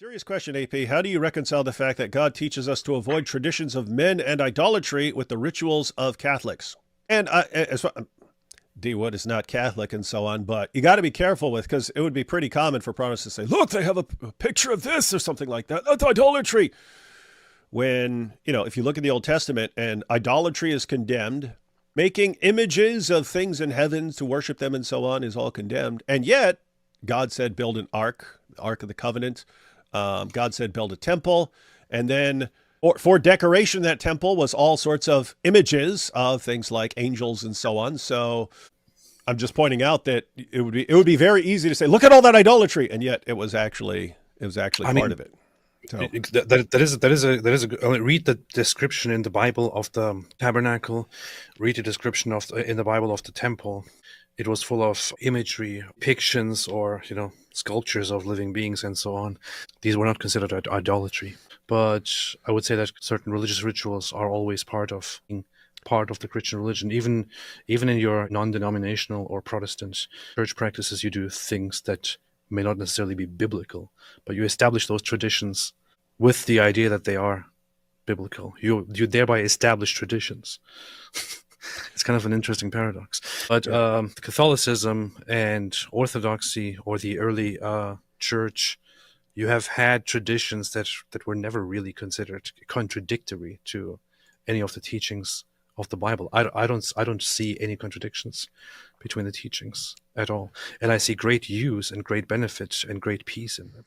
Serious question, AP. How do you reconcile the fact that God teaches us to avoid traditions of men and idolatry with the rituals of Catholics? And D Wood is not Catholic and so on, but you got to be careful with, because it would be pretty common for Protestants to say, look, they have a picture of this or something like that. That's idolatry. When, if you look at the Old Testament and idolatry is condemned, making images of things in heaven to worship them and so on is all condemned. And yet, God said, build an ark, the Ark of the Covenant. God said, build a temple. And then for decoration of that temple was all sorts of images of things like angels and so on. So I'm just pointing out that it would be very easy to say, look at all that idolatry. And yet it was actually part of it. So that is a read the description in the Bible of the tabernacle, read the description in the Bible of the temple. It was full of imagery, pictures, or sculptures of living beings and so on. These were not considered idolatry, but I would say that certain religious rituals are always part of the Christian religion. Even in your non-denominational or Protestant church practices, you do things that may not necessarily be biblical, but you establish those traditions with the idea that they are biblical. You thereby establish traditions. It's kind of an interesting paradox. But Catholicism and Orthodoxy, or the early church, you have had traditions that were never really considered contradictory to any of the teachings of the Bible. I don't see any contradictions between the teachings at all, and I see great use and great benefit and great peace in them.